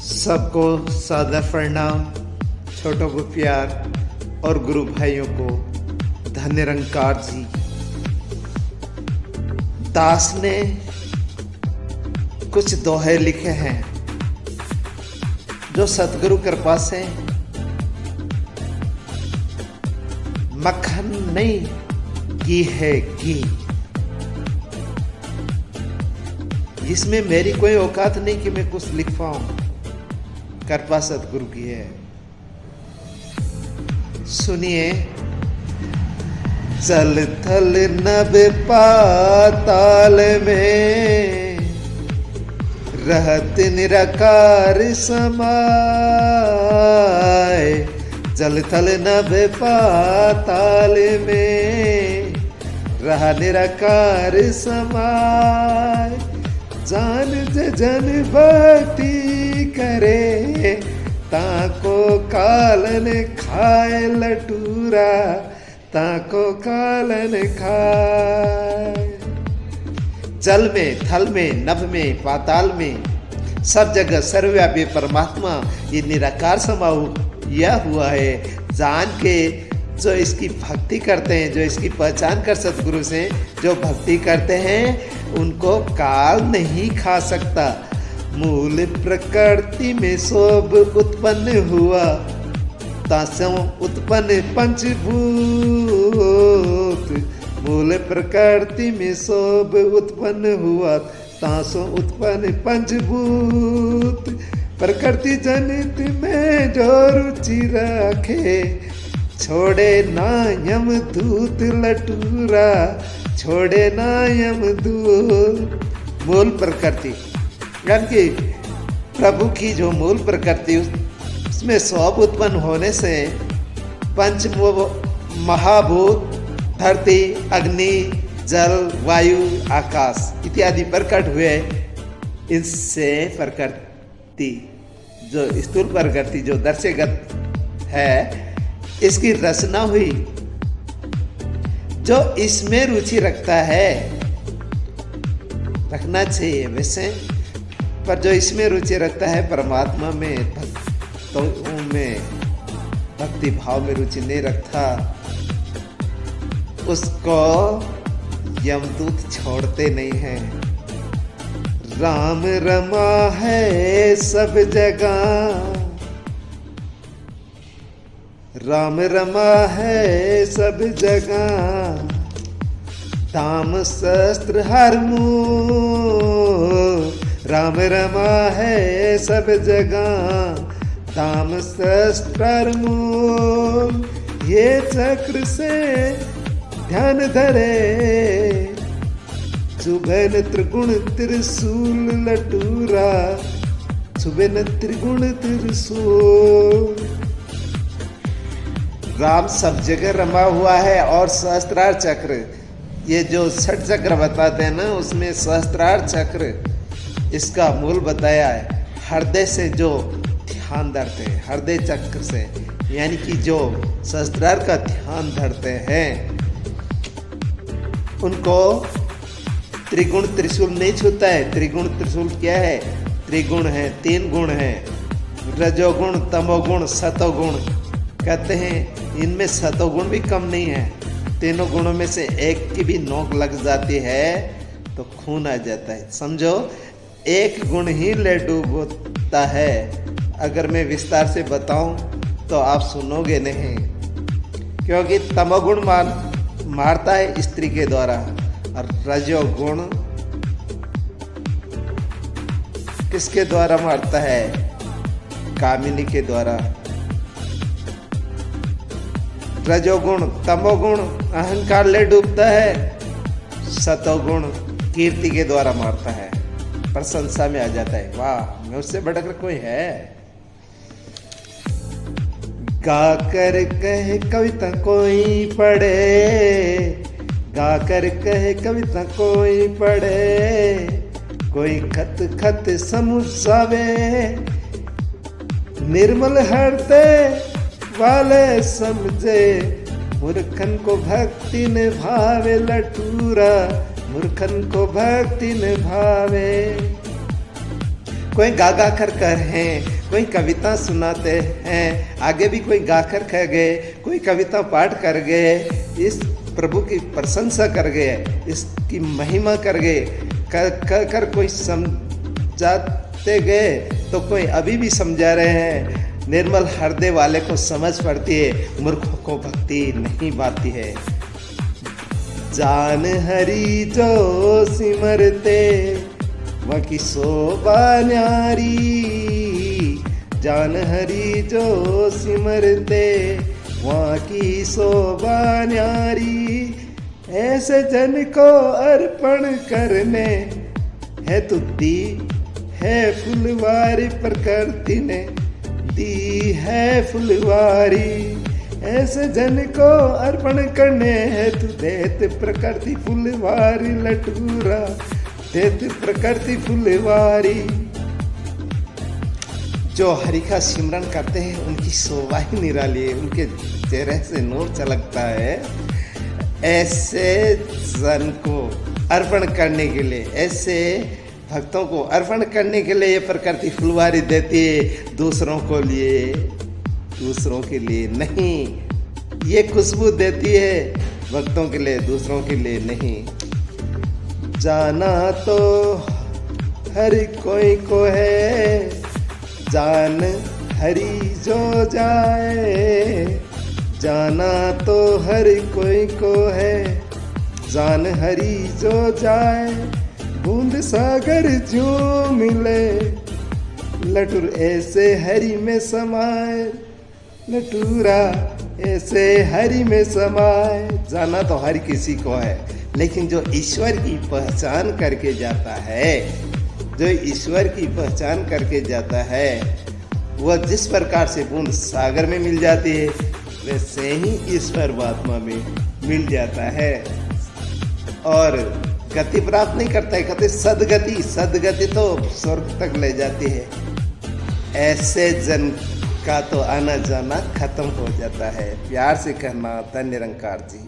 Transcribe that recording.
सबको सादर प्रणाम, छोटों को प्यार और गुरु भाइयों को धन्य निरंकार जी। दास ने कुछ दोहे लिखे हैं जो सतगुरु कृपा से मक्खन नहीं घी है घी। इसमें मेरी कोई औकात नहीं कि मैं कुछ लिख पाऊं, कृपा सतगुरु की है। सुनिए। चल थल नभ पाताल में रहत निराकार समाए। जल थल नभ पाताल में रहा निराकार समाए। जान जन भक्ति करे ताको कालन खाए लटूरा, ताको कालन खाए। जल में, थल में, नभ में, पाताल में, सब जगह सर्वव्यापी परमात्मा ये निराकार समाया हुआ है। जान के जो इसकी भक्ति करते हैं, जो इसकी पहचान कर सतगुरु से जो भक्ति करते हैं, उनको काल नहीं खा सकता। मूल प्रकृति में सब उत्पन्न हुआ, तासों उत्पन्न पंचभूत। मूल प्रकृति में सब उत्पन्न हुआ, तासों उत्पन्न पंचभूत। प्रकृति जनित में जो रुचि रखे, छोड़े ना यम दूत लटूरा, छोड़े ना यम दूत। मूल प्रकृति यानी कि प्रभु की जो मूल प्रकृति, उसमें सब उत्पन्न होने से पंच महाभूत धरती, अग्नि, जल, वायु, आकाश इत्यादि प्रकट हुए। इससे प्रकृति जो स्थूल प्रकृति जो दर्शगत है, इसकी रचना हुई। जो इसमें रुचि रखता है, रखना चाहिए वैसे, पर जो इसमें रुचि रखता है परमात्मा में, तो में भक्ति भाव में रुचि नहीं रखता, उसको यमदूत छोड़ते नहीं हैं। राम रमा है सब जगह, राम रमा है सब जगह। धाम शस्त्र हर मुँह, राम रमा है सब जगह। धाम शस्त्र हर मुँह, ये चक्र से ध्यान धरे। सुबह त्रिगुण त्रिशूल लटूरा, सुबह त्रिगुण त्रिशूल। राम सब जगह रमा हुआ है और सहस्त्रार चक्र, ये जो छठ चक्र बताते हैं ना, उसमें सहस्त्रार चक्र इसका मूल बताया है। हृदय से जो ध्यान धरते हैं, हृदय चक्र से, यानी कि जो सहस्त्रार का ध्यान धरते हैं, उनको त्रिगुण त्रिशूल नहीं छूता है। त्रिगुण त्रिशूल क्या है? त्रिगुण है, 3 गुण है, रजोगुण, तमोगुण, सतोगुण। कहते हैं इनमें सतोगुण भी कम नहीं है। तीनों गुणों में से एक की भी नोक लग जाती है तो खून आ जाता है। समझो, एक गुण ही ले डूबता है। अगर मैं विस्तार से बताऊं तो आप सुनोगे नहीं, क्योंकि तमोगुण मारता है स्त्री के द्वारा, और रजोगुण किसके द्वारा मारता है? कामिनी के द्वारा। रजोगुण, तमोगुण अहंकार ले डूबता है। सतोगुण कीर्ति के द्वारा मारता है, प्रशंसा में आ जाता है। वाह, मैं उससे बढ़कर कोई है। गा कर कहे कविता कोई पढ़े, गा कर कहे कविता कोई पढ़े। कोई खत खत समझावे, निर्मल हृदय वाले समझे। मूर्खन को भक्ति न भावे लटूरा, मूर्खन को भक्ति न भावे। कोई गा गा कर हैं, कोई कविता सुनाते हैं, आगे भी कोई गा कर कह गए, कोई कविता पाठ कर गए, इस प्रभु की प्रशंसा कर गए, इसकी महिमा कर गए, कर कोई समझाते गए तो कोई अभी भी समझा रहे हैं। निर्मल हृदय वाले को समझ पड़ती है, मूर्खों को भक्ति नहीं पाती है। जान हरि जो सिमरते वहाँ की शोभा न्यारी, जान हरि जो सिमरते वहाँ की शोभा न्यारी। ऐसे जन को अर्पण करने है तो दी है फुलवारी, प्रकृति ने दी है फुलवारी। ऐसे जन को अर्पण करने है तू देत प्रकृति फुलवारी, लटूरा देत प्रकृति फुलवारी। जो हरि का सिमरन करते हैं उनकी शोभा ही निराली है, उनके चेहरे से नूर चलकता है। ऐसे जन को अर्पण करने के लिए, ऐसे भक्तों को अर्पण करने के लिए ये प्रकृति फुलवारी देती है, दूसरों के लिए नहीं। ये खुशबू देती है भक्तों के लिए, दूसरों के लिए नहीं। जाना तो हर कोई को है, जान हरि जो जाए। जाना तो हर कोई को है, जान हरि जो जाए। बूंद सागर जो मिले, लटूर ऐसे हरि में समाए, लटूरा ऐसे हरि में समाए। जाना तो हर किसी को है, लेकिन जो ईश्वर की पहचान करके जाता है, जो ईश्वर की पहचान करके जाता है, वह जिस प्रकार से बूंद सागर में मिल जाती है, वैसे ही ईश्वर आत्मा में मिल जाता है और गति प्राप्त नहीं करता है। कहते सदगति, सदगति तो स्वर्ग तक ले जाती है। ऐसे जन का तो आना जाना खत्म हो जाता है। प्यार से कहना, धन्य निरंकार जी।